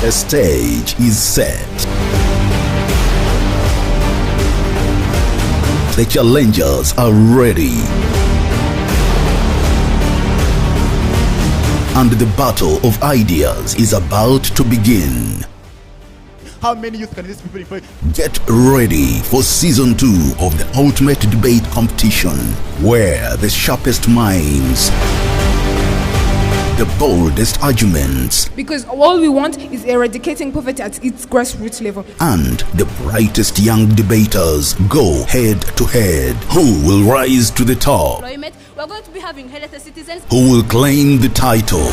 A stage is set. The challengers are ready. And the battle of ideas is about to begin. How many youth can these people employ? Get ready for season 2 of the ultimate debate competition, where the sharpest minds, the boldest arguments, because all we want is eradicating poverty at its grassroots level, and the brightest young debaters go head to head. Who will rise to the top? We're going to be having healthy citizens. Who will claim the title?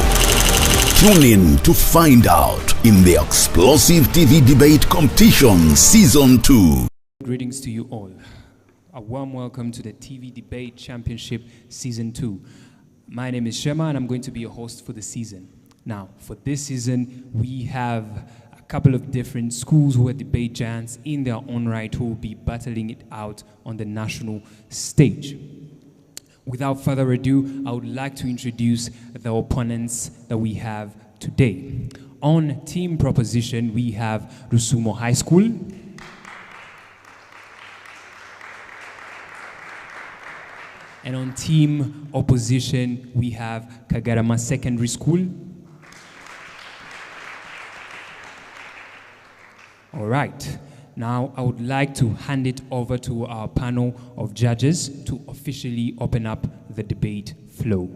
Tune in to find out in the explosive TV debate competition season 2. Greetings to you all. A warm welcome to the TV debate championship season 2. My name is Shema and I'm going to be your host for the season. Now, for this season, we have a couple of different schools who are debate giants in their own right who will be battling it out on the national stage. Without further ado, I would like to introduce the opponents that we have today. On team proposition, we have Rusumo High School. And on team opposition, we have Kagarama Secondary School. All right. Now, I would like to hand it over to our panel of judges to officially open up the debate flow.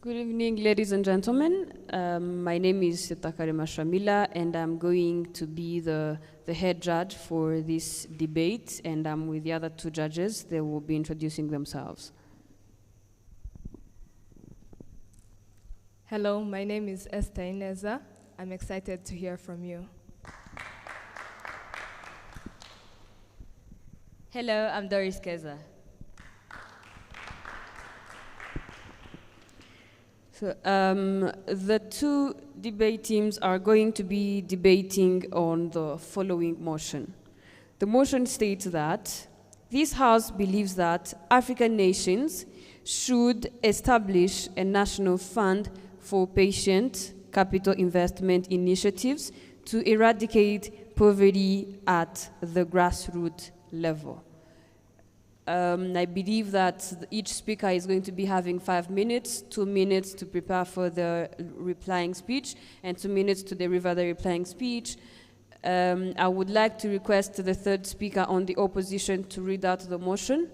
Good evening, ladies and gentlemen. My name is Kagarama Shamila, and I'm going to be the head judge for this debate, and I'm with the other two judges. They will be introducing themselves. Hello, my name is Esther Ineza. I'm excited to hear from you. Hello, I'm Doris Keza. So, the two debate teams are going to be debating on the following motion. The motion states that this House believes that African nations should establish a national fund for patient capital investment initiatives to eradicate poverty at the grassroots level. I believe that each speaker is going to be having 5 minutes, 2 minutes to prepare for the replying speech, and 2 minutes to deliver the replying speech. I would like to request the third speaker on the opposition to read out the motion.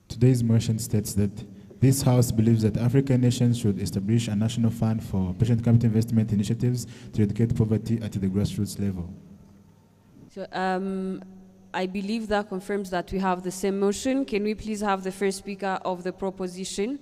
Today's motion states that this House believes that African nations should establish a national fund for patient capital investment initiatives to eradicate poverty at the grassroots level. So, I believe that confirms that we have the same motion. Can we please have the first speaker of the proposition?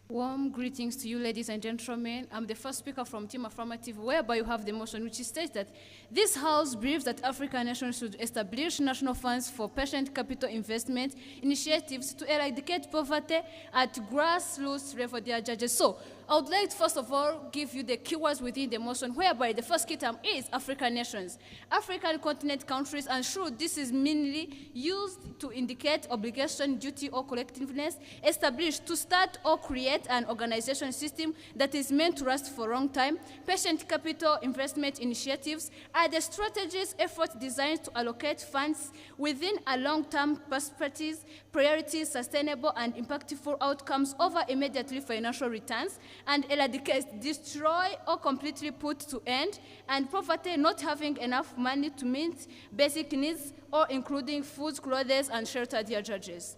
Warm greetings to you, ladies and gentlemen. I'm the first speaker from Team Affirmative, whereby you have the motion which states that this House believes that African nations should establish national funds for patient capital investment initiatives to eradicate poverty at grassroots level, dear judges. So, I would like to first of all give you the keywords within the motion, whereby the first key term is African nations. African continent countries, and sure, this is mainly used to indicate obligation, duty, or collectiveness established to start or create an organization system that is meant to last for a long time. Patient capital investment initiatives are the strategies, efforts designed to allocate funds within a long-term perspective, priorities, sustainable and impactful outcomes over immediately financial returns, and eradicate, destroy, or completely put to end, and poverty, not having enough money to meet basic needs, or including food, clothes, and shelter, dear judges.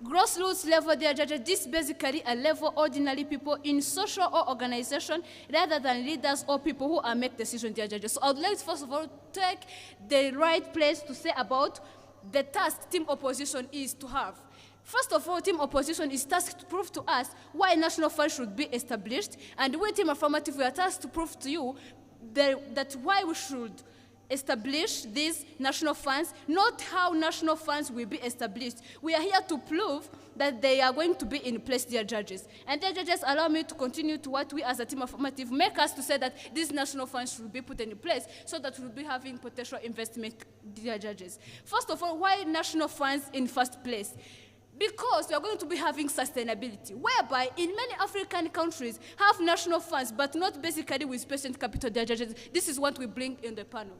Grassroots level, dear judges, this is basically a level ordinary people in social or organization rather than leaders or people who are make decisions, dear judges. So I would like to first of all take the right place to say about the task team opposition is to have. First of all, team opposition is tasked to prove to us why national fund should be established, and we team affirmative we are tasked to prove to you that why we should establish these national funds, not how national funds will be established. We are here to prove that they are going to be in place, dear judges. And dear judges, allow me to continue to what we as a team affirmative make us to say that these national funds should be put in place so that we'll be having potential investment, dear judges. First of all, why national funds in first place? Because we are going to be having sustainability, whereby in many African countries have national funds, but not basically with patient capital, dear judges. This is what we bring in the panel.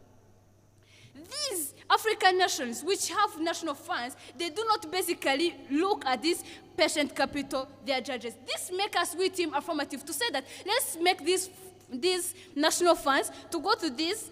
These African nations which have national funds, they do not basically look at this patient capital, their judges. This makes us, we team affirmative, to say that let's make these national funds to go to this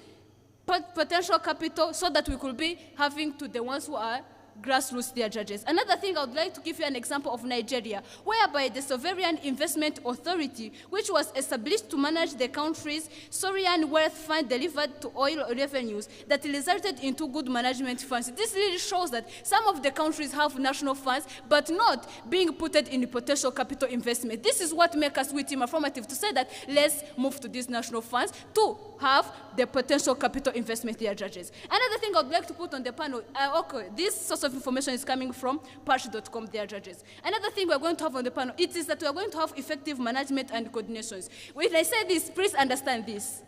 potential capital so that we could be having to the ones who are grassroots, their judges. Another thing, I would like to give you an example of Nigeria, whereby the Sovereign Investment Authority, which was established to manage the country's sovereign wealth fund delivered to oil revenues, that resulted into good management funds. This really shows that some of the countries have national funds, but not being put in potential capital investment. This is what makes us, with team affirmative, to say that let's move to these national funds to have the potential capital investment, their judges. Another thing I would like to put on the panel, okay, this source of information is coming from patch.com, their judges. Another thing we're going to have on the panel, it is that we're going to have effective management and coordinations. When I say this, please understand this.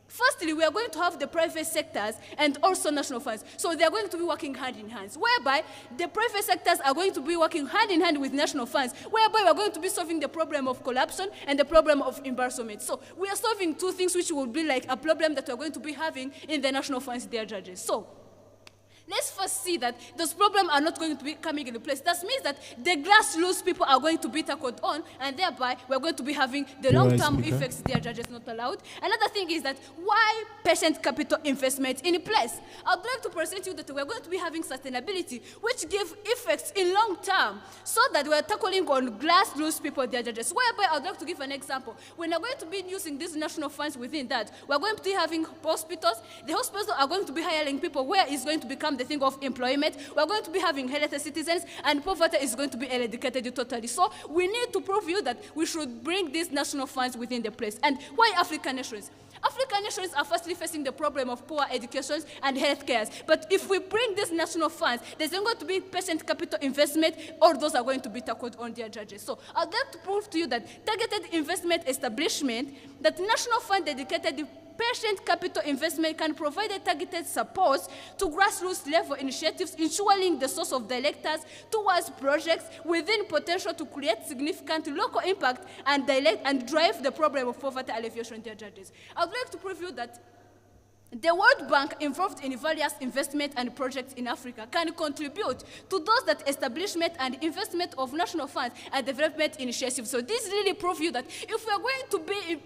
Firstly, we are going to have the private sectors and also national funds. So they are going to be working hand in hand, whereby the private sectors are going to be working hand in hand with national funds, whereby we are going to be solving the problem of corruption and the problem of embarrassment. So we are solving two things which will be like a problem that we are going to be having in the national funds, their judges. So let's first see that those problems are not going to be coming into place. That means that the grassroots people are going to be tackled on, and thereby we're going to be having the long-term effects, their judges not allowed. Another thing is that why patient capital investment in place? I'd like to present you that we're going to be having sustainability, which give effects in long term, so that we're tackling on grassroots people, their judges. Whereby I'd like to give an example. When we're going to be using these national funds within that, we're going to be having hospitals. The hospitals are going to be hiring people where it's going to become the thing of employment. We're going to be having healthy citizens, and poverty is going to be eradicated totally. So we need to prove you that we should bring these national funds within the place. And why African nations? African nations are firstly facing the problem of poor education and health care. But if we bring these national funds, there's going to be patient capital investment, or those are going to be tackled on their judges. So I'd like to prove to you that targeted investment establishment, that national fund dedicated patient capital investment can provide a targeted support to grassroots level initiatives, ensuring the source of directors towards projects within potential to create significant local impact and drive the problem of poverty alleviation, dear judges. I would like to prove you that the World Bank, involved in various investment and projects in Africa, can contribute to those that establishment and investment of national funds and development initiatives. So this really proves you that if we are going to be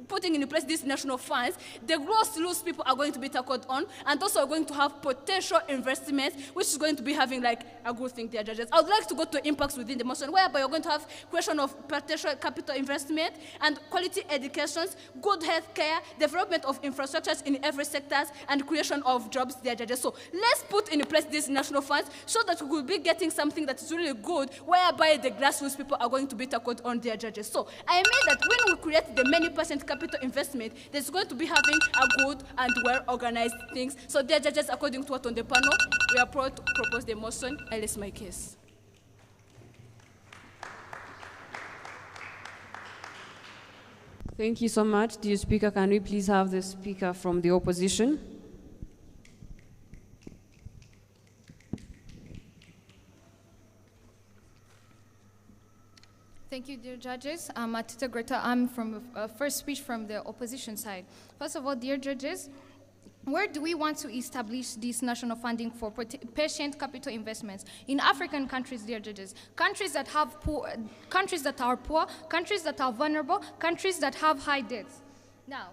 putting in place these national funds, the grassroots people are going to be tackled on, and also are going to have potential investments, which is going to be having like a good thing, dear judges. I would like to go to impacts within the motion, whereby you're going to have question of potential capital investment and quality educations, good health care, development of infrastructures in every sector, and creation of jobs, dear judges. So let's put in place these national funds so that we will be getting something that is really good, whereby the grassroots people are going to be tackled on, dear judges. So I mean that when we create the many percent capital investment, there's going to be having a good and well-organized things. So, dear judges, according to what on the panel, we are proud to propose the motion. I rest my case. Thank you so much, dear Speaker. Can we please have the Speaker from the opposition? Thank you, dear judges. I'm Atita Greta. I'm from first speech from the opposition side. First of all, dear judges, where do we want to establish this national funding for patient capital investments? In African countries, dear judges, countries that have poor, countries that are poor, countries that are vulnerable, countries that have high debts. Now,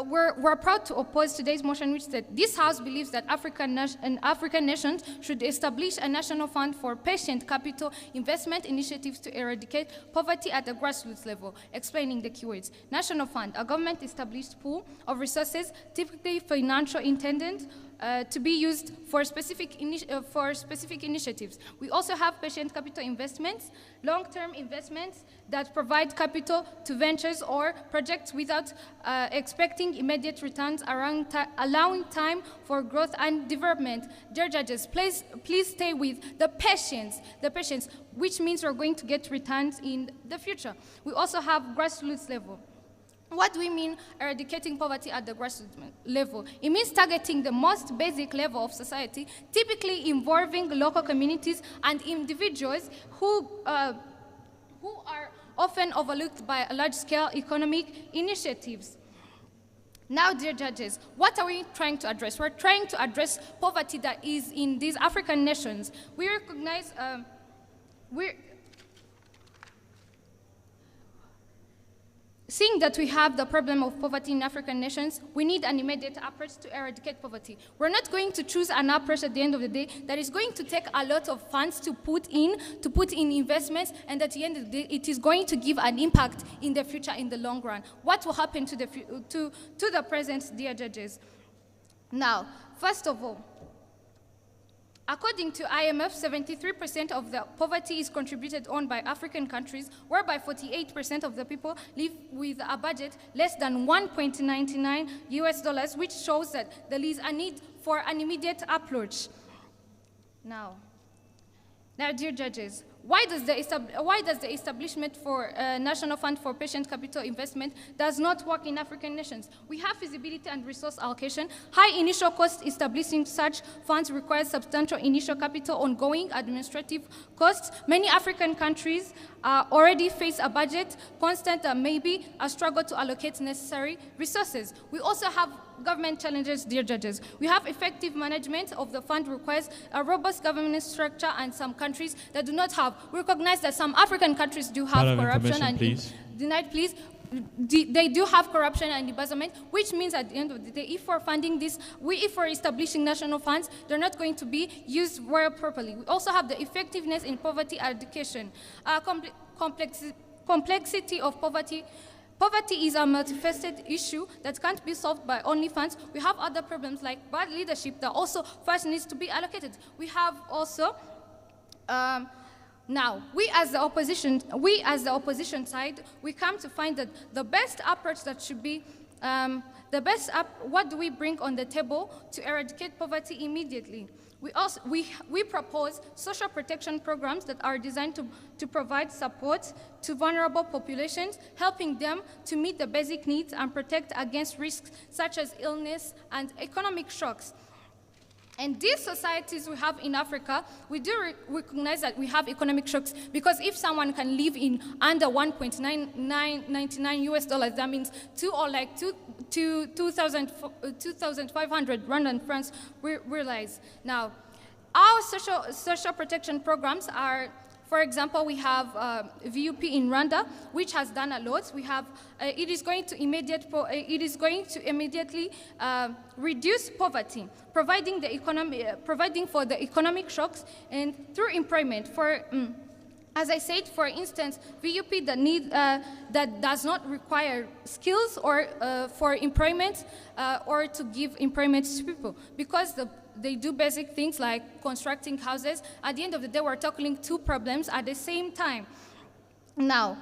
we're proud to oppose today's motion, which said this House believes that African nations should establish a national fund for patient capital investment initiatives to eradicate poverty at the grassroots level. Explaining the keywords: national fund, a government-established pool of resources, typically financial intended to be used for specific initiatives. We also have patient capital investments, long-term investments that provide capital to ventures or projects without expecting immediate returns, allowing time for growth and development. Dear judges, please stay with the patience, which means we're going to get returns in the future. We also have grassroots level. What do we mean eradicating poverty at the grassroots level? It means targeting the most basic level of society, typically involving local communities and individuals who are often overlooked by large-scale economic initiatives. Now, dear judges, what are we trying to address? We're trying to address poverty that is in these African nations. We recognize seeing that we have the problem of poverty in African nations, we need an immediate approach to eradicate poverty. We're not going to choose an approach at the end of the day that is going to take a lot of funds to put in investments, and at the end of the day, it is going to give an impact in the future, in the long run. What will happen to the present, dear judges? Now, first of all, according to IMF, 73% of the poverty is contributed on by African countries, whereby 48% of the people live with a budget less than $1.99, which shows that there is a need for an immediate approach. Now, dear judges, why does the establishment for National Fund for Patient Capital Investment does not work in African nations? We have feasibility and resource allocation. High initial cost establishing such funds requires substantial initial capital, ongoing administrative costs. Many African countries already face a budget constant and maybe a struggle to allocate necessary resources. We also have government challenges, dear judges. We have effective management of the fund requires a robust governance structure, and some countries that do not have. We recognize that some African countries do have corruption and they do have corruption and embezzlement, which means at the end of the day, if we're funding this, if we're establishing national funds, they're not going to be used very properly. We also have the effectiveness in poverty eradication, complexity of poverty. Poverty is a multifaceted issue that can't be solved by only funds. We have other problems like bad leadership that also first needs to be allocated. We have also, now, we as the opposition side, we come to find that the best approach that should be, what do we bring on the table to eradicate poverty immediately? We propose social protection programs that are designed to provide support to vulnerable populations, helping them to meet the basic needs and protect against risks such as illness and economic shocks. And these societies we have in Africa, we do recognize that we have economic shocks, because if someone can live in under $1.99, that means to 2,500 Rwandan francs, we realize. Now, our social protection programs are, for example, we have VUP in Rwanda, which has done a lot. We have it is going to immediately reduce poverty, providing for the economic shocks and through employment. As I said, for instance, VUP that does not require skills or for employment or to give employment to people, because they do basic things like constructing houses. At the end of the day, we're tackling two problems at the same time. Now,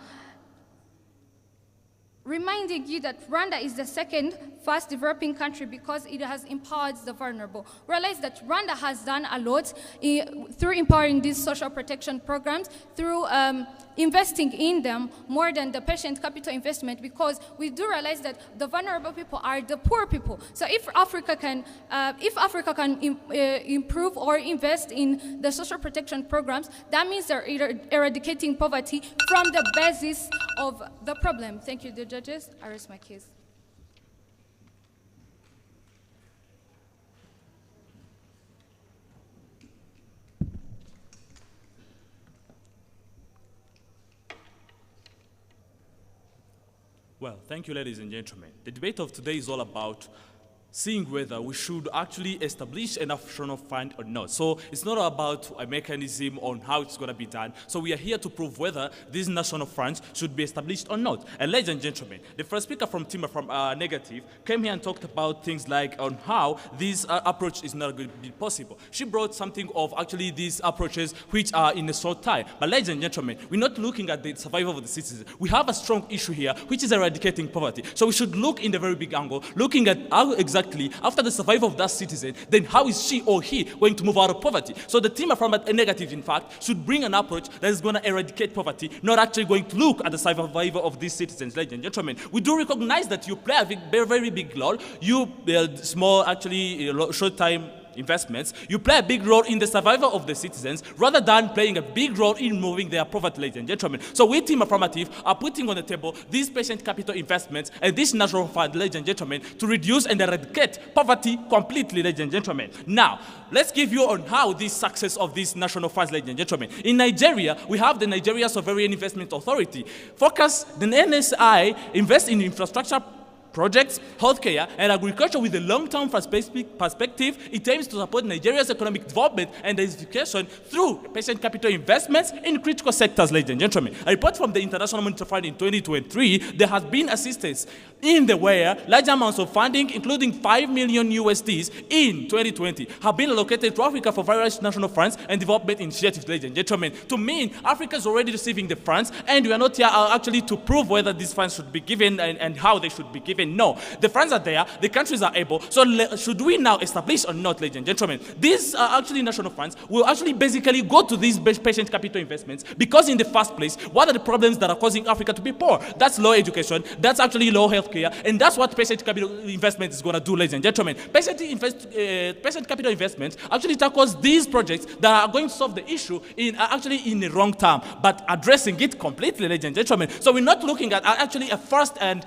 reminding you that Rwanda is the second fast developing country because it has empowered the vulnerable. Realize that Rwanda has done a lot through empowering these social protection programs, through investing in them more than the patient capital investment, because we do realize that the vulnerable people are the poor people. So if Africa can improve or invest in the social protection programs, that means they're eradicating poverty from the basis of the problem. Thank you, the judges. I rest my case. Well, thank you, ladies and gentlemen. The debate of today is all about seeing whether we should actually establish a national fund or not. So it's not about a mechanism on how it's going to be done. So we are here to prove whether these national funds should be established or not. And ladies and gentlemen, the first speaker from Tima from Negative came here and talked about things like on how this approach is not going to be possible. She brought something of actually these approaches which are in a short time. But ladies and gentlemen, we're not looking at the survival of the citizens. We have a strong issue here, which is eradicating poverty. So we should look in the very big angle, looking at how exactly after the survival of that citizen, then how is she or he going to move out of poverty? So the team from a Negative, in fact, should bring an approach that is going to eradicate poverty, not actually going to look at the survival of these citizens. Ladies and gentlemen, we do recognize that you play a very, very big role. You build small, actually, short-time investments, you play a big role in the survival of the citizens rather than playing a big role in moving their poverty, ladies and gentlemen. So we, Team Affirmative, are putting on the table these patient capital investments and this national fund, ladies and gentlemen, to reduce and eradicate poverty completely, ladies and gentlemen. Now, let's give you on how this success of these national funds, ladies and gentlemen. In Nigeria, we have the Nigeria Sovereign Investment Authority. Focus, the NSI, invest in infrastructure projects, healthcare, and agriculture with a long-term perspective. It aims to support Nigeria's economic development and education through patient capital investments in critical sectors, ladies and gentlemen. A report from the International Monetary Fund in 2023, there has been assistance in the where large amounts of funding, including 5 million USDs in 2020, have been allocated to Africa for various national funds and development initiatives, ladies and gentlemen. To mean Africa is already receiving the funds, and we are not here actually to prove whether these funds should be given and how they should be given. No, the funds are there, the countries are able. So should we now establish or not, ladies and gentlemen? These actually national funds will actually basically go to these patient capital investments because in the first place, what are the problems that are causing Africa to be poor? That's low education, that's actually low healthcare, and that's what patient capital investment is going to do, ladies and gentlemen. Patient capital investment actually tackles these projects that are going to solve the issue in the wrong term, but addressing it completely, ladies and gentlemen. So we're not looking at actually a first and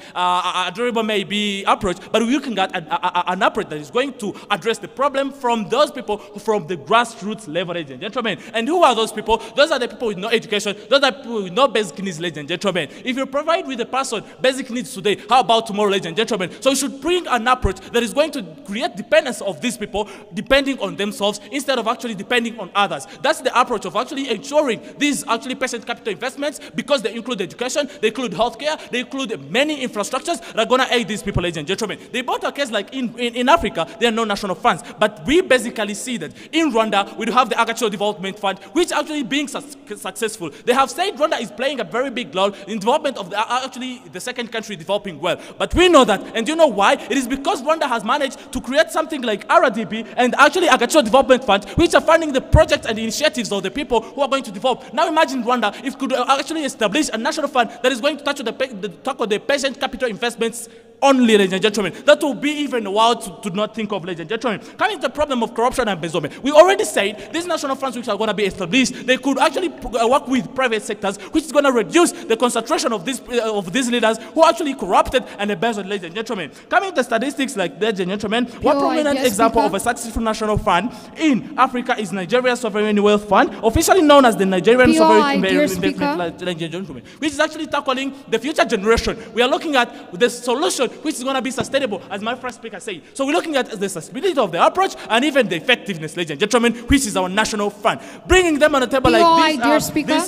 durable maybe approach, but we're looking at an approach that is going to address the problem from those people from the grassroots level, ladies and gentlemen. And who are those people? Those are the people with no education, those are the people with no basic needs, ladies and gentlemen. If you provide with a person basic needs today, how about tomorrow, ladies and gentlemen? So we should bring an approach that is going to create dependence of these people depending on themselves instead of actually depending on others. That's the approach of actually ensuring these actually patient capital investments, because they include education, they include healthcare, they include many infrastructures that are going to aid these people, ladies and gentlemen. They bought a case like in Africa, there are no national funds, but we basically see that in Rwanda, we do have the Agricultural Development Fund, which actually being successful. They have said Rwanda is playing a very big role in development of the second country developing well. But we know that, and you know why? It is because Rwanda has managed to create something like RDB and actually Agricultural Development Fund, which are funding the projects and the initiatives of the people who are going to develop. Now imagine Rwanda, if could actually establish a national fund that is going to tackle the patient capital investments only, ladies and gentlemen. That will be even wild to not think of, ladies and gentlemen. Coming to the problem of corruption and embezzlement, we already said these national funds which are going to be established, they could actually work with private sectors, which is going to reduce the concentration of these leaders who are actually corrupted and embezzled, ladies and gentlemen. Coming to the statistics, like ladies and gentlemen, one prominent example of a successful national fund in Africa is Nigeria Sovereign Wealth Fund, officially known as the Nigerian Sovereign Investment, ladies and gentlemen, which is actually tackling the future generation. We are looking at the solution which is going to be sustainable, as my first speaker said. So we're looking at the sustainability of the approach and even the effectiveness, ladies and gentlemen, which is our national fund. Bringing them on the table like these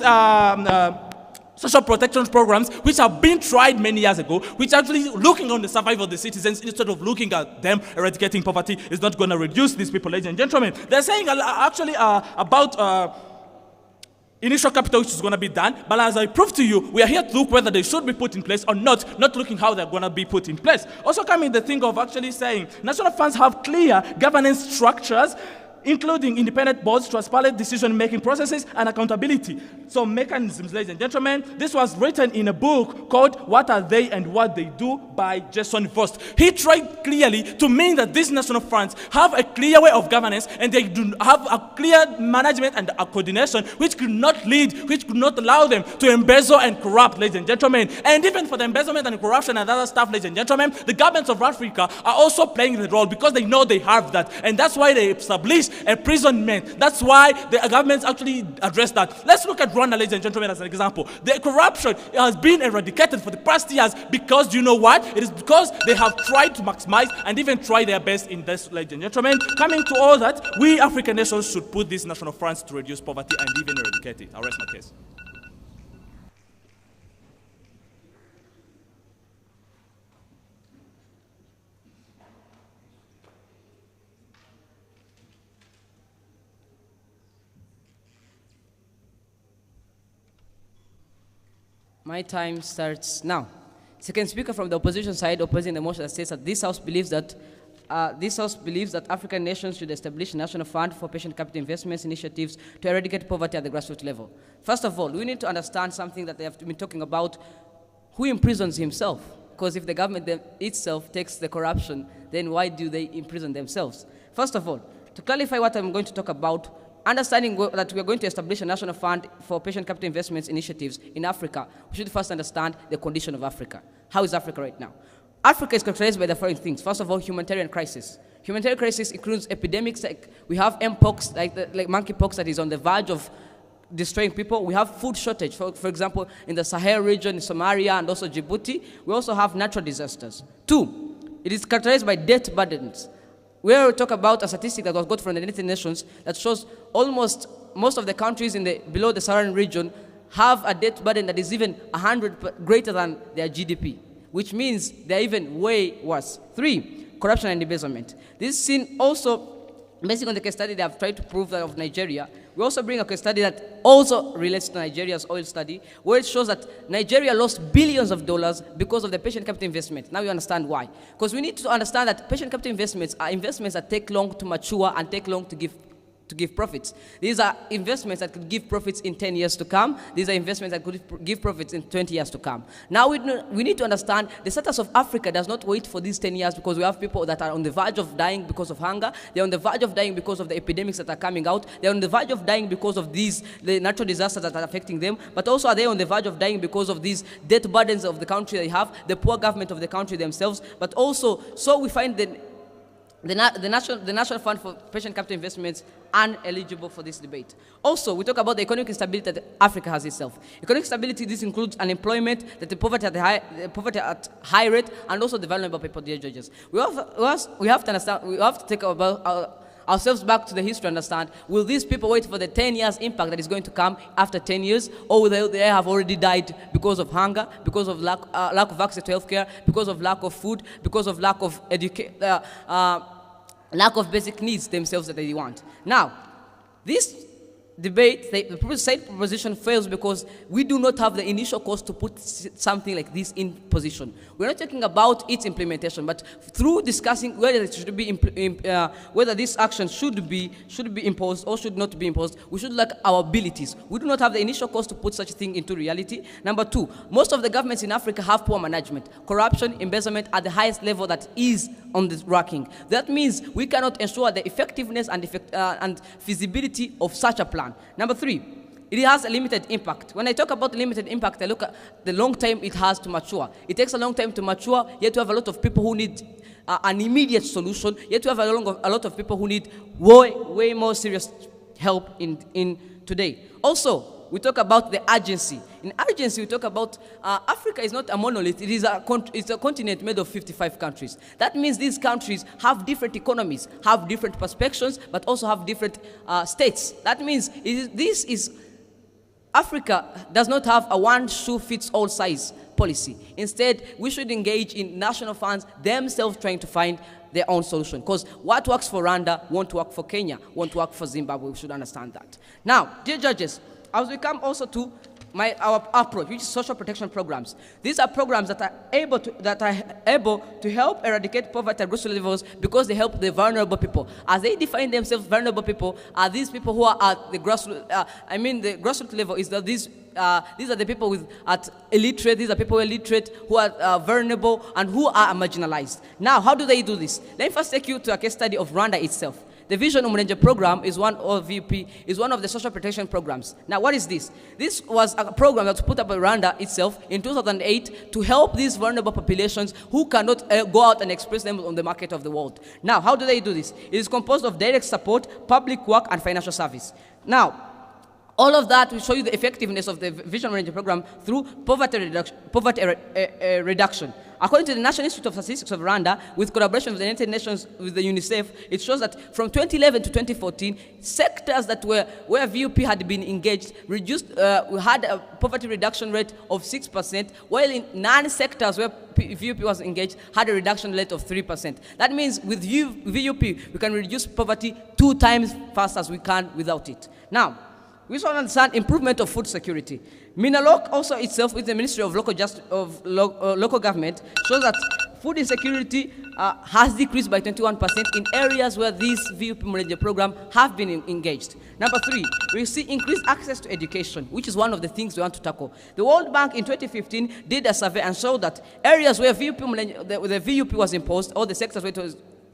social protection programs, which have been tried many years ago, which actually looking on the survival of the citizens instead of looking at them eradicating poverty, is not going to reduce these people, ladies and gentlemen. They're saying actually about initial capital which is going to be done, but as I proved to you, we are here to look whether they should be put in place or not looking how they're going to be put in place. Also coming the thing of actually saying national funds have clear governance structures, including independent boards, transparent decision-making processes, and accountability. So mechanisms, ladies and gentlemen. This was written in a book called What Are They and What They Do by Jason Vost. He tried clearly to mean that these national funds have a clear way of governance and they do have a clear management and a coordination which could not allow them to embezzle and corrupt, ladies and gentlemen. And even for the embezzlement and corruption and other stuff, ladies and gentlemen, the governments of Africa are also playing the role because they know they have that. And that's why they established imprisonment. That's why the government actually addressed that. Let's look at Rwanda, ladies and gentlemen, as an example. The corruption has been eradicated for the past years because, you know what? It is because they have tried to maximize and even try their best in this, ladies and gentlemen. Coming to all that, we African nations should put these national fronts to reduce poverty and even eradicate it. I'll rest my case. My time starts now. Second speaker from the opposition side opposing the motion that says that this House believes that African nations should establish a national fund for patient capital investments initiatives to eradicate poverty at the grassroots level. First of all, we need to understand something that they have been talking about: who imprisons himself? Because if the government itself takes the corruption, then why do they imprison themselves? First of all, to clarify what I'm going to talk about, understanding that we are going to establish a national fund for patient capital investments initiatives in Africa, we should first understand the condition of Africa. How is Africa right now? Africa is characterized by the following things. First of all, humanitarian crisis. Humanitarian crisis includes epidemics like we have mpox, like monkeypox that is on the verge of destroying people. We have food shortage, for example, in the Sahel region, in Somalia, and also Djibouti. We also have natural disasters. 2, it is characterized by debt burdens. We will talk about a statistic that was got from the United Nations that shows almost most of the countries below the Saharan region have a debt burden that is even 100 greater than their GDP, which means they're even way worse. 3, corruption and embezzlement. This is seen also, based on the case study they have tried to prove that of Nigeria. We also bring a case study that also relates to Nigeria's oil study, where it shows that Nigeria lost billions of dollars because of the patient capital investment. Now you understand why. Because we need to understand that patient capital investments are investments that take long to mature and take long to give profits. These are investments that could give profits in 10 years to come. These are investments that could give profits in 20 years to come. Now we need to understand the status of Africa does not wait for these 10 years because we have people that are on the verge of dying because of hunger. They're on the verge of dying because of the epidemics that are coming out. They're on the verge of dying because of the natural disasters that are affecting them. But also are they on the verge of dying because of these debt burdens of the country they have, the poor government of the country themselves. But also, so we find the National Fund for Patient Capital Investments ineligible for this debate. Also, we talk about the economic instability that Africa has itself. Economic stability, this includes unemployment, the poverty at high rate, and also the vulnerable people, dear judges. We have to understand, we have to take ourselves back to the history to understand, will these people wait for the 10 years impact that is going to come after 10 years, or will they have already died because of hunger, because of lack of access to healthcare, because of lack of food, because of lack of lack of basic needs themselves that they want. Now, this debate, the side proposition fails because we do not have the initial cost to put something like this in position. We're not talking about its implementation, but through discussing whether it should be whether this action should be imposed or should not be imposed, we should look at our abilities. We do not have the initial cost to put such a thing into reality. Number 2, most of the governments in Africa have poor management. Corruption, embezzlement at the highest level that is on the ranking. That means we cannot ensure the effectiveness and feasibility of such a plan. Number 3, it has a limited impact. When I talk about limited impact, I look at the long time it has to mature. It takes a long time to mature, yet to have a lot of people who need an immediate solution, yet to have a lot of people who need way more serious help in today. Also, we talk about the urgency. In urgency, we talk about Africa is not a monolith. It's a continent made of 55 countries. That means these countries have different economies, have different perspectives, but also have different states. That means Africa does not have a one-shoe-fits-all size policy. Instead, we should engage in national funds themselves trying to find their own solution. Because what works for Rwanda won't work for Kenya, won't work for Zimbabwe. We should understand that. Now, dear judges, as we come also to our approach, which is social protection programs. These are programs that are able to help eradicate poverty at grassroots levels because they help the vulnerable people. As they define themselves, vulnerable people are these people who are at the grassroots. The grassroots level is that these are the people at illiterate. These are people who are illiterate, who are vulnerable, and who are marginalized. Now, how do they do this? Let me first take you to a case study of Rwanda itself. The Vision Umrenje program is one of VUP, is one of the social protection programs. Now, what is this? This was a program that was put up by Rwanda itself in 2008 to help these vulnerable populations who cannot go out and express them on the market of the world. Now, how do they do this? It is composed of direct support, public work, and financial service. Now, all of that will show you the effectiveness of the Vision Umrenje program through poverty reduction. According to the National Institute of Statistics of Rwanda, with collaboration with the United Nations, with the UNICEF, it shows that from 2011 to 2014, sectors that where VUP had been engaged reduced, we had a poverty reduction rate of 6%, while in non-sectors where VUP was engaged had a reduction rate of 3%. That means with VUP, we can reduce poverty 2 times faster as we can without it. Now, we should understand improvement of food security. Minalok also itself with the Ministry of Local Government shows that food insecurity has decreased by 21% in areas where this VUP Umrenje program have been engaged. Number 3, we see increased access to education, which is one of the things we want to tackle. The World Bank in 2015 did a survey and showed that areas where the VUP was imposed, or the sectors where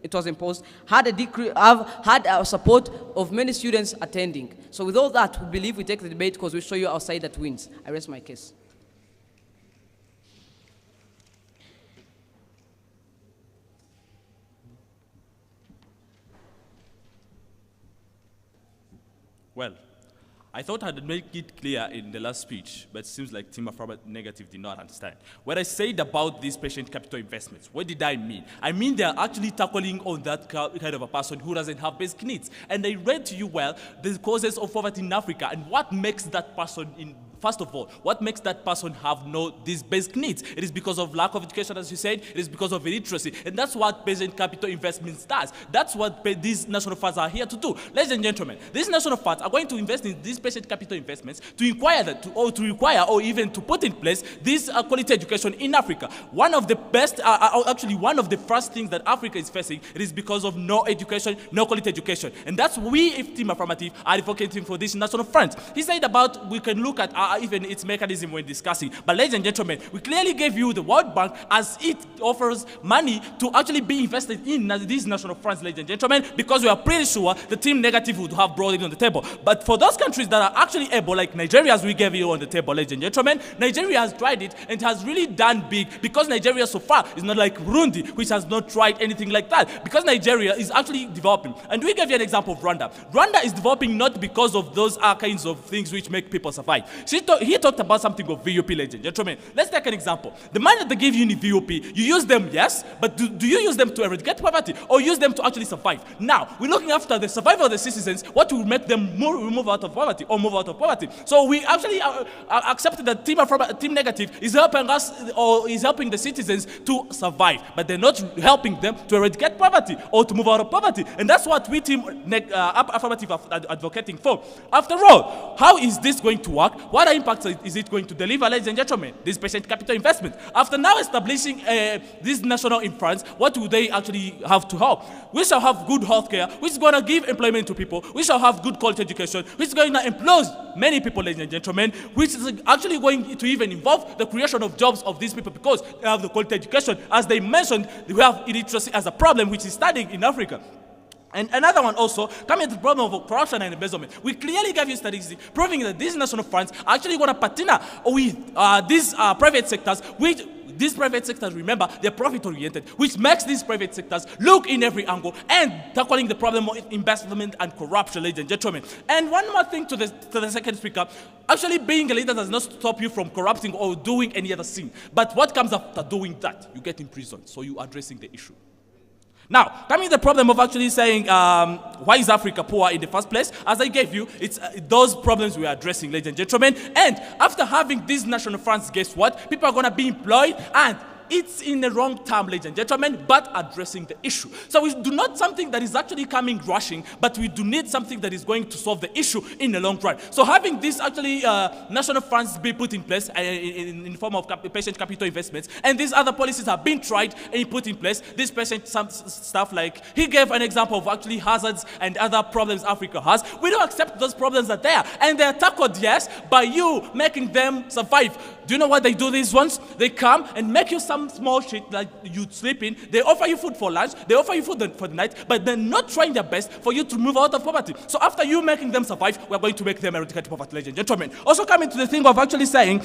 it was imposed, had a support of many students attending. So with all that, we believe we take the debate because we show you our side that wins. I rest my case. Well, I thought I'd make it clear in the last speech, but it seems like Team Affirmative Negative did not understand. What I said about these patient capital investments, what did I mean? I mean they're actually tackling on that kind of a person who doesn't have basic needs. And I read to you well the causes of poverty in Africa and what makes that person first of all, what makes that person have these basic needs? It is because of lack of education, as you said. It is because of illiteracy. And that's what patient capital investments does. That's what these national funds are here to do. Ladies and gentlemen, these national funds are going to invest in these patient capital investments to require or even to put in place this quality education in Africa. One of the best, actually one of the first things that Africa is facing, it is because of no education, no quality education. And that's we, if Team Affirmative, are advocating for this national fund. He said about we can look at even its mechanism when discussing. But ladies and gentlemen, we clearly gave you the World Bank as it offers money to actually be invested in these national funds, ladies and gentlemen, because we are pretty sure the Team Negative would have brought it on the table. But for those countries that are actually able, like Nigeria, as we gave you on the table, ladies and gentlemen, Nigeria has tried it and has really done big because Nigeria so far is not like Burundi, which has not tried anything like that, because Nigeria is actually developing. And we gave you an example of Rwanda. Rwanda is developing not because of those kinds of things which make people survive. He talked about something of VUP, ladies and gentlemen. Let's take an example. The money that they give you in VUP, you use them, yes, but do you use them to eradicate poverty or use them to actually survive? Now, we're looking after the survival of the citizens, what will make them move out of poverty or move out of poverty. So we actually accepted that Team Negative is helping us or is helping the citizens to survive, but they're not helping them to eradicate poverty or to move out of poverty. And that's what we Team Affirmative are advocating for. After all, how is this going to work? What impact is it going to deliver, ladies and gentlemen, this patient capital investment? After now establishing this national funds, what do they actually have to help? We shall have good healthcare, which is going to give employment to people. We shall have good quality education, which is going to employ many people, ladies and gentlemen, which is actually going to even involve the creation of jobs of these people because they have the quality education. As they mentioned, we have illiteracy as a problem, which is studying in Africa. And another one also, coming to the problem of corruption and embezzlement. We clearly gave you statistics proving that these national funds are actually going to partner with these private sectors, which these private sectors, remember, they're profit-oriented, which makes these private sectors look in every angle and tackling the problem of investment and corruption, ladies and gentlemen. And one more thing to the second speaker, actually being a leader does not stop you from corrupting or doing any other sin. But what comes after doing that? You get imprisoned, so you're addressing the issue. Now, coming to the problem of actually saying, why is Africa poor in the first place? As I gave you, it's those problems we are addressing, ladies and gentlemen. And after having these national funds, guess what? People are going to be employed, and it's in the wrong term, ladies and gentlemen, but addressing the issue. So we do not something that is actually coming rushing, but we do need something that is going to solve the issue in the long run. So having these actually national funds be put in place in form of patient capital investments, and these other policies have been tried and put in place. This patient stuff, like he gave an example of actually hazards and other problems Africa has. We don't accept those problems are there, and they are tackled, yes, by you making them survive. Do you know what they do these ones? They come and make you some small shit like you sleep in. They offer you food for lunch. They offer you food for the night, but they're not trying their best for you to move out of poverty. So after you making them survive, we're going to make them eradicate poverty, ladies and gentlemen. Also coming to the thing of actually saying,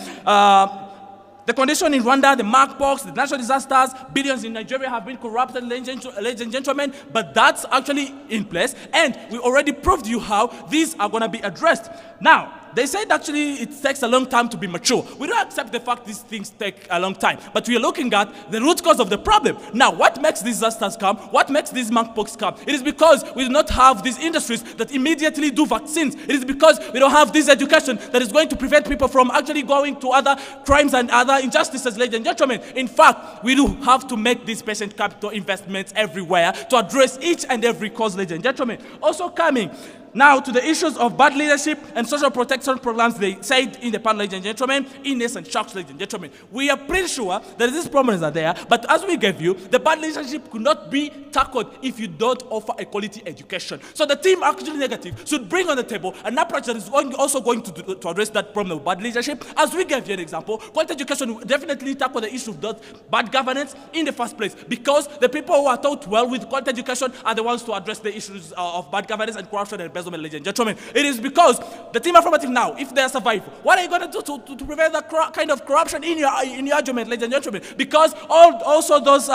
the condition in Rwanda, the monkeypox, the natural disasters, billions in Nigeria have been corrupted, ladies and gentlemen, but that's actually in place, and we already proved you how these are going to be addressed. Now, they said actually it takes a long time to be mature. We don't accept the fact these things take a long time, but we are looking at the root cause of the problem. Now, what makes these disasters come? What makes these monkeypox come? It is because we do not have these industries that immediately do vaccines. It is because we don't have this education that is going to prevent people from actually going to other crimes and other injustices, ladies and gentlemen. In fact, we do have to make these patient capital investments everywhere to address each and every cause, ladies and gentlemen. Also coming now to the issues of bad leadership and social protection programs, they said in the panel, ladies and gentlemen, innocent shocks, ladies and gentlemen. We are pretty sure that these problems are there, but as we gave you, the bad leadership could not be tackled if you don't offer a quality education. So the team actually negative should bring on the table an approach that is also going to address that problem of bad leadership. As we gave you an example, quality education will definitely tackle the issue of that bad governance in the first place, because the people who are taught well with quality education are the ones to address the issues of bad governance and corruption and embezzlement, ladies and gentlemen. It is because the team affirmative now, if they survive, what are you going to do to prevent that kind of corruption in your argument, ladies and gentlemen? Because also those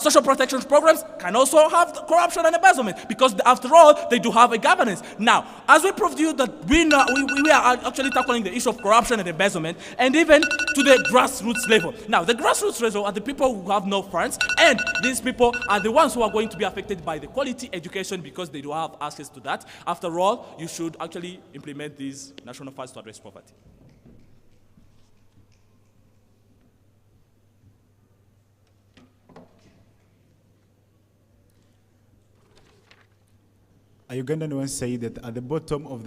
social protection programs can also have corruption and embezzlement, because after all, they do have a governance. Now, as we proved to you that we are actually tackling the issue of corruption and embezzlement, and even to the grassroots level. Now, the grassroots level are the people who have no funds, and these people are the ones who are going to be affected by the quality education, because they do have access to that. After all, you should actually implement these national funds to address poverty. A Ugandan once said that at the bottom of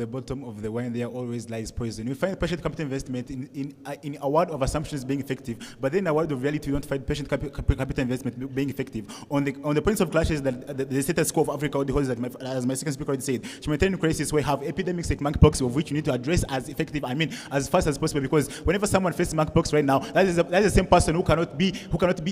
the wine there always lies poison. We find patient capital investment in a world of assumptions being effective, but then in a world of reality we don't find patient capital investment being effective. On the points of clashes that the status quo of Africa or the holds, as my second speaker already said, humanitarian crisis, we have epidemics like monkeypox, of which you need to address as effective, as fast as possible, because whenever someone faces monkeypox right now, that is the same person who cannot be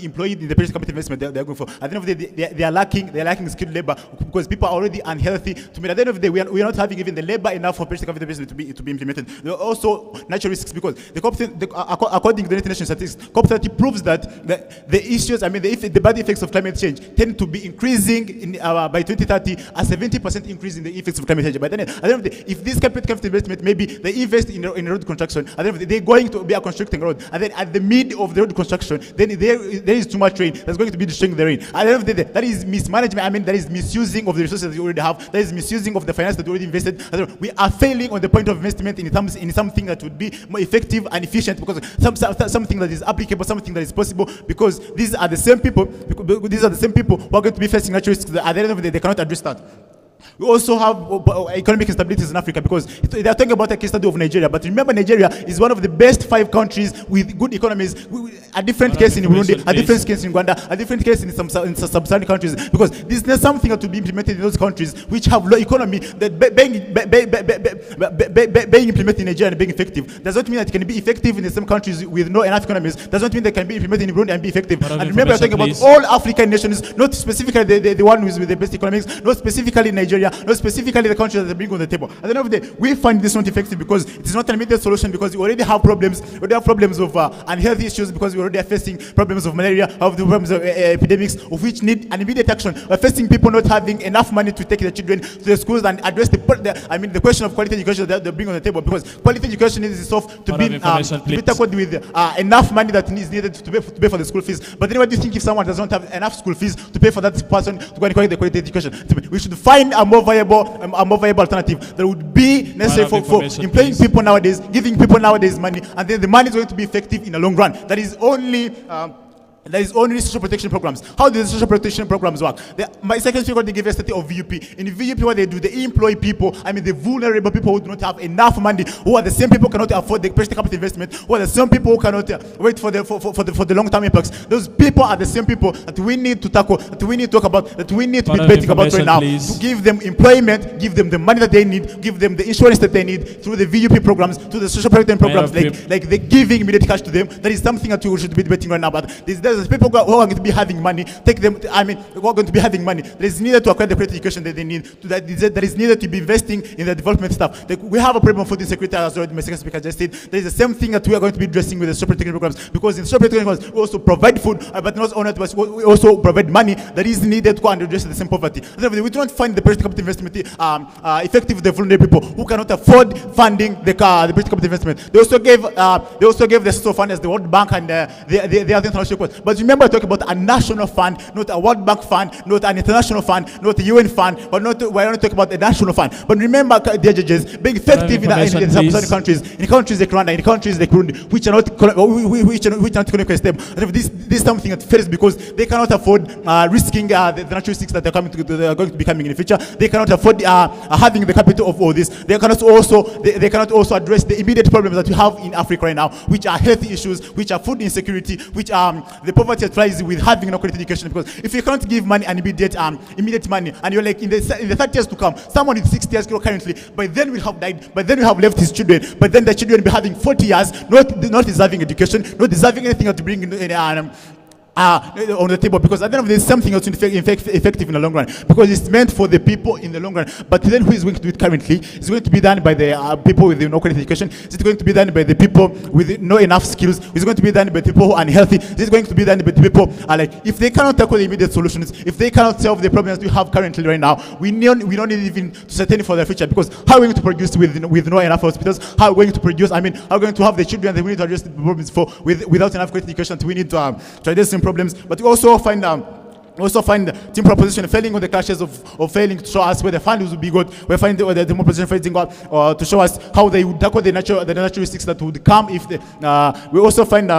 employed in the patient capital investment they're going for. At the end of the day, they are lacking skilled labor, because people are already unhealthy. To me, at the end of the day, we are not having even the labor enough for patient capital investment to be implemented. There are also natural risks, because according to the United Nations statistics, COP30 proves that the issues, the bad effects of climate change tend to be increasing by 2030, a 70% increase in the effects of climate change. But then, at the end of the day, if this capital investment, maybe they invest in road construction, at the end of the day, they're going to be constructing road, and then at the mid of the road construction, then there is too much rain that's going to be destroying the rain. At the end of the day, that is mismanagement. That is misusing of the resources that you already have. That is misusing of the finance that we already invested. We are failing on the point of investment in something that would be more effective and efficient, because something that is applicable, something that is possible, because these are the same people who are going to be facing natural risks. At the end of the day, they cannot address that. We also have economic instabilities in Africa, because they are talking about a case study of Nigeria. But remember, Nigeria is one of the best 5 countries with good economies. A different case in Burundi, a different case in Rwanda, a different case in some sub-Saharan countries. Because this is not something that will be implemented in those countries which have low economy. That being implemented in Nigeria and being effective does not mean that it can be effective in some countries with no enough economies. Does not mean they can be implemented in Burundi and be effective. And remember, we're talking about all African nations, not specifically the one with the best economics, not specifically Nigeria, not specifically the countries that bring on the table. At the end of the day, we find this not effective, because it is not an immediate solution, because we already have problems. We already have problems of unhealthy issues, because we already are facing problems of malaria, of the problems of epidemics, of which need an immediate action. We're facing people not having enough money to take their children to the schools and address the question of quality education that they bring on the table, because quality education is itself to be tackled with enough money that is needed to pay for the school fees. But then what do you think if someone does not have enough school fees to pay for that person to go and collect the quality education? We should find a more viable alternative that would be necessary for employing people nowadays, giving people nowadays money, and then the money is going to be effective in the long run. That is only There is only social protection programs. How do the social protection programs work? My second speaker, they give a study of VUP. In VUP, what they do, they employ people, the vulnerable people who do not have enough money, who are the same people who cannot afford the patient capital investment, who are the same people who cannot wait for the long-term impacts. Those people are the same people that we need to tackle, that we need to talk about, that we need to be debating about right now, to give them employment, give them the money that they need, give them the insurance that they need through the VUP programs, through the social protection programs, like the giving immediate cash to them. That is something that we should be debating right now. But there's people who are going to be having money, take them, who are going to be having money. There is needed to acquire the credit education that they need. There is needed to be investing in the development stuff. We have a problem for food insecurity, as already my second speaker just said. There is the same thing that we are going to be addressing with the social protection programs, because in social protection programs, we also provide food, but not only that, we also provide money that is needed to go and address the same poverty. We do not find the patient capital investment effective with the vulnerable people who cannot afford funding the patient capital investment. They also gave the social fund as the World Bank and the other international requests. But remember, talk about a national fund, not a World Bank fund, not an international fund, not a UN fund, but we're not talking about a national fund. But remember, dear judges, being effective in some countries, in countries like Rwanda, in countries like Burundi, which are not economically stable. This is something that fails because they cannot afford risking the natural risks that are going to be coming in the future. They cannot afford having the capital of all this. They cannot also address the immediate problems that we have in Africa right now, which are health issues, which are food insecurity, which the poverty that lies with having no quality education. Because if you can't give money and immediate money, and you're like in the 30 years to come, someone in 60 years currently, by then will have died, by then will have left his children, but then the children will be having 40 years, not deserving education, not deserving anything to bring in on the table, because at the end of the day, something else effective in the long run, because it's meant for the people in the long run. But then who is going to do it currently? It's going to be done by the people with no qualification. It's going to be done by the people with no enough skills. It's going to be done by the people who are unhealthy. It's going to be done by the people if they cannot tackle the immediate solutions, if they cannot solve the problems we have currently right now, we don't need even to sustain for the future, because how are we going to produce with no enough hospitals? How are we going to produce, how are we going to have the children that we need to address the problems without enough quality education? We need to address some problems. But we also find team proposition failing on the clashes of failing to show us where the funds will be good. We find the team proposition failing to show us how they would tackle the naturalistics that would come if we also find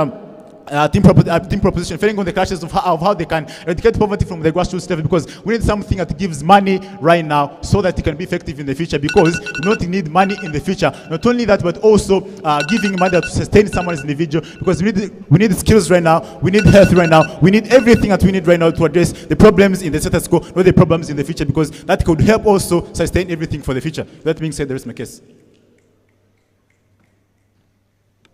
team proposition failing on the clashes of how they can eradicate poverty from the grassroots level, because we need something that gives money right now so that it can be effective in the future, because we not need money in the future. Not only that, but also giving money to sustain someone as an individual, because we need skills right now, we need health right now, we need everything that we need right now to address the problems in the status quo, not the problems in the future, because that could help also sustain everything for the future. That being said, there is my case.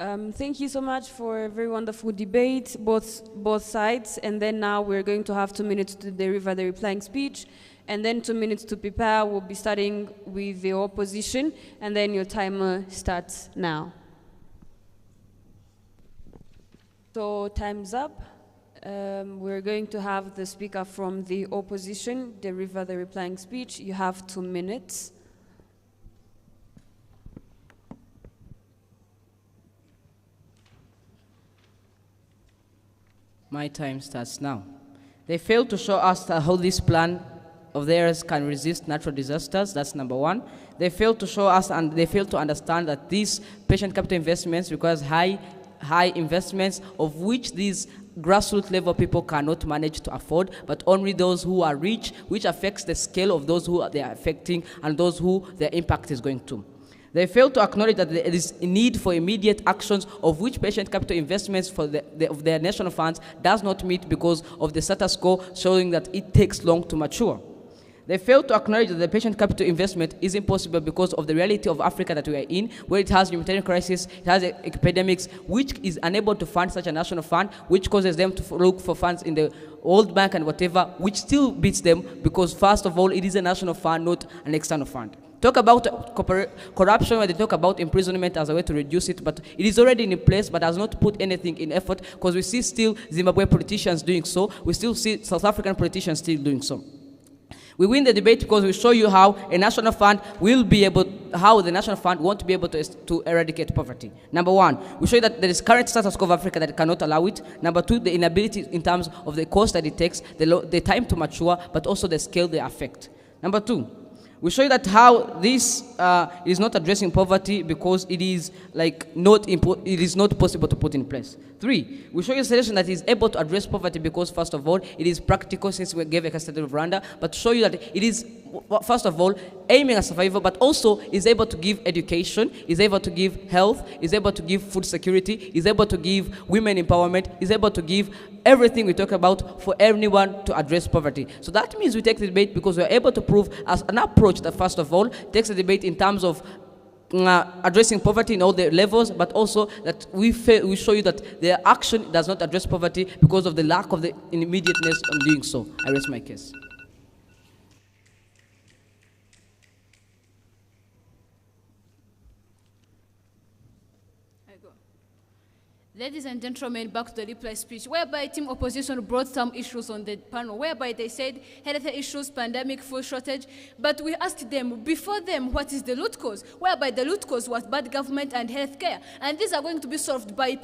Thank you so much for a very wonderful debate, both sides. And then now we're going to have 2 minutes to deliver the replying speech, and then 2 minutes to prepare. We'll be starting with the opposition, and then your timer starts now. So time's up. We're going to have the speaker from the opposition deliver the replying speech. You have 2 minutes. My time starts now. They failed to show us how this plan of theirs can resist natural disasters. That's number one. They failed to show us, and they failed to understand that these patient capital investments requires high investments, of which these grassroots level people cannot manage to afford, but only those who are rich, which affects the scale of those who they are affecting and those who their impact is going to. They fail to acknowledge that there is a need for immediate actions, of which patient capital investments of their national funds does not meet because of the status quo, showing that it takes long to mature. They fail to acknowledge that the patient capital investment is impossible because of the reality of Africa that we are in, where it has humanitarian crisis, it has epidemics, which is unable to fund such a national fund, which causes them to look for funds in the World Bank and whatever, which still beats them because, first of all, it is a national fund, not an external fund. Talk about corruption, where they talk about imprisonment as a way to reduce it, but it is already in place, but has not put anything in effort, because we see still Zimbabwe politicians doing so, we still see South African politicians still doing so. We win the debate because we show you how a national fund will be able, how the national fund won't be able to eradicate poverty. Number one, we show you that there is current status quo of Africa that cannot allow it. Number two, the inability in terms of the cost that it takes, the time to mature, but also the scale they affect. Number two, We show you that how this is not addressing poverty because it is it is not possible to put in place. 3, we show you a solution that is able to address poverty because, first of all, it is practical since we gave a case study of Rwanda, but show you that it is, first of all, aiming at survival, but also is able to give education, is able to give health, is able to give food security, is able to give women empowerment, is able to give everything we talk about for everyone to address poverty. So that means we take the debate because we are able to prove as an approach that, first of all, takes the debate in terms of addressing poverty in all the levels, but also that we show you that their action does not address poverty because of the lack of the immediateness on doing so. I rest my case. Ladies and gentlemen, back to the reply speech, whereby team opposition brought some issues on the panel, whereby they said health issues, pandemic, food shortage, but we asked them, before them, what is the root cause? Whereby the root cause was bad government and healthcare, and these are going to be solved by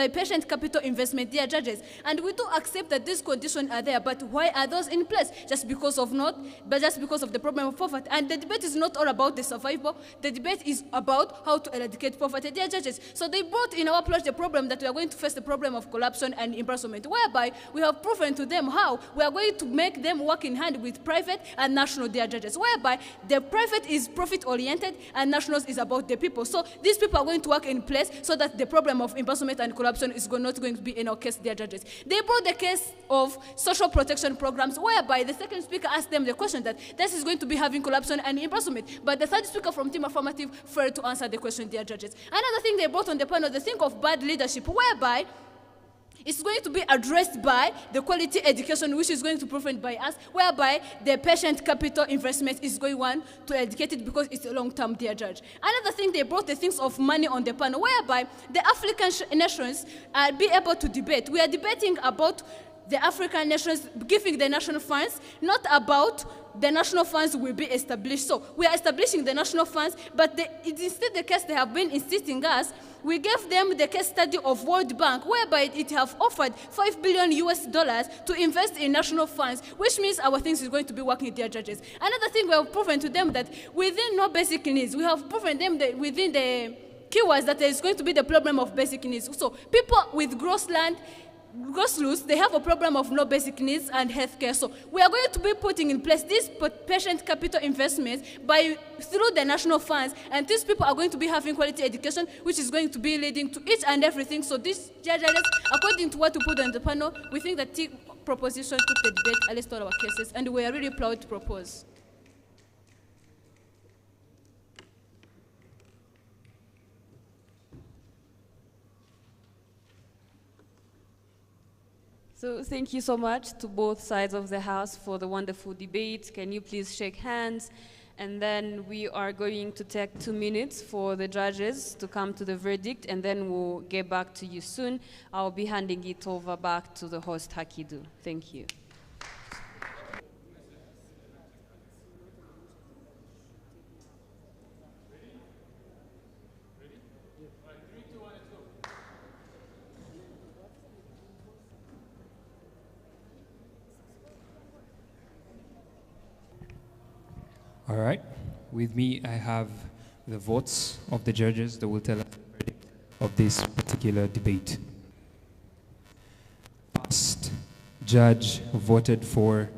patient capital investment, dear judges. And we do accept that these conditions are there, but why are those in place? Just because of the problem of poverty. And the debate is not all about the survival, the debate is about how to eradicate poverty, dear judges. So they brought in our approach the problem that we are going to face the problem of corruption and embezzlement, whereby we have proven to them how we are going to make them work in hand with private and national, dear judges, whereby the private is profit-oriented and national is about the people. So these people are going to work in place so that the problem of embezzlement and corruption is not going to be in our case, dear judges. They brought the case of social protection programs, whereby the second speaker asked them the question that this is going to be having corruption and embezzlement, but the third speaker from Team Affirmative failed to answer the question, dear judges. Another thing they brought on the panel, they think of bad leadership, whereby it's going to be addressed by the quality education, which is going to be proven by us, whereby the patient capital investment is going on to educate it because it's a long-term, dear judge. Another thing, they brought the things of money on the panel, whereby the African nations are be able to debate. We are debating about the African nations giving the national funds, not about the national funds will be established. So we are establishing the national funds, but it's instead the case they have been insisting us. We gave them the case study of World Bank, whereby it have offered $5 billion to invest in national funds, which means our things is going to be working, dear judges. Another thing, we have proven to them that within no basic needs, we have proven them that within the keywords that there is going to be the problem of basic needs. So people with gross land, grassroots, they have a problem of no basic needs and healthcare. So we are going to be putting in place these patient capital investments through the national funds, and these people are going to be having quality education, which is going to be leading to each and everything. So these judges, according to what we put on the panel, we think that proposition took the debate, at least all our cases, and we are really proud to propose. So thank you so much to both sides of the House for the wonderful debate. Can you please shake hands? And then we are going to take 2 minutes for the judges to come to the verdict, and then we'll get back to you soon. I'll be handing it over back to the host, Hakidu. Thank you. All right. With me, I have the votes of the judges that will tell us the verdict of this particular debate. First judge voted for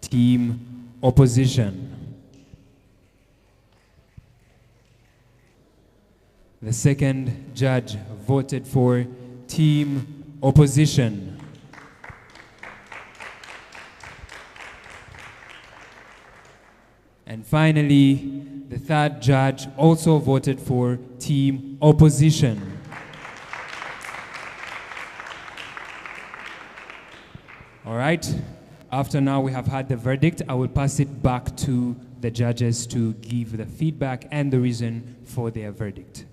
team opposition. The second judge voted for team opposition. And finally, the third judge also voted for team opposition. All right, after now we have had the verdict, I will pass it back to the judges to give the feedback and the reason for their verdict.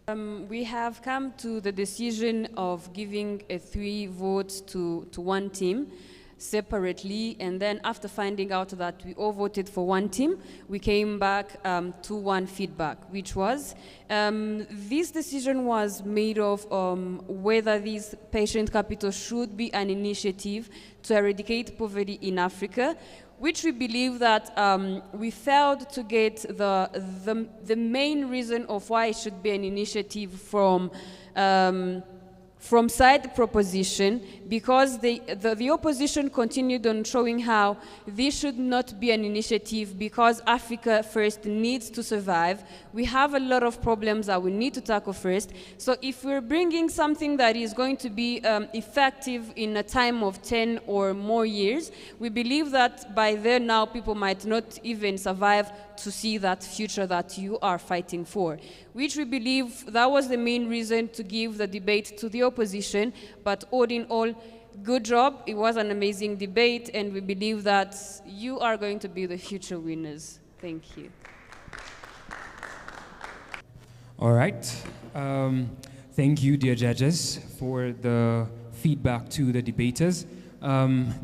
We have come to the decision of giving 3 votes to one team separately, and then after finding out that we all voted for one team, we came back to one feedback, which was this decision was made of whether this patient capital should be an initiative to eradicate poverty in Africa, which we believe that we failed to get the main reason of why it should be an initiative from side proposition, because the opposition continued on showing how this should not be an initiative because Africa first needs to survive. We have a lot of problems that we need to tackle first. So if we're bringing something that is going to be effective in a time of 10 or more years, we believe that by then now people might not even survive to see that future that you are fighting for, which we believe that was the main reason to give the debate to the opposition. But all in all, good job. It was an amazing debate, and we believe that you are going to be the future winners. Thank you. All right. Thank you, dear judges, for the feedback to the debaters.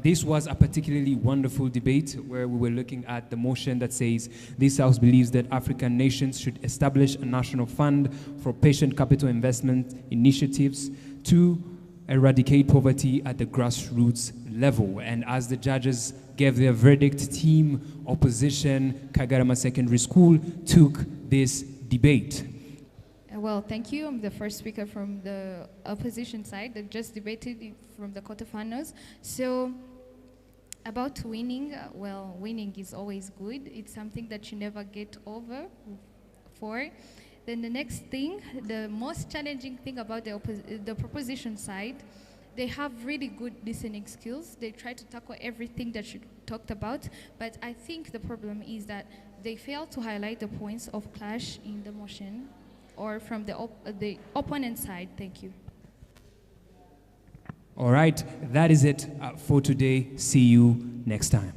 This was a particularly wonderful debate where we were looking at the motion that says this House believes that African nations should establish a national fund for patient capital investment initiatives to eradicate poverty at the grassroots level. And as the judges gave their verdict, Team Opposition Kagarama Secondary School took this debate. Well, thank you. I'm the first speaker from the opposition side that just debated from the quarterfinals. So, about winning, well, winning is always good. It's something that you never get over for. Then the next thing, the most challenging thing about the proposition side, they have really good listening skills. They try to tackle everything that you talked about, but I think the problem is that they fail to highlight the points of clash in the motion or from the opponent side. Thank you. All right, that is it for today. See you next time.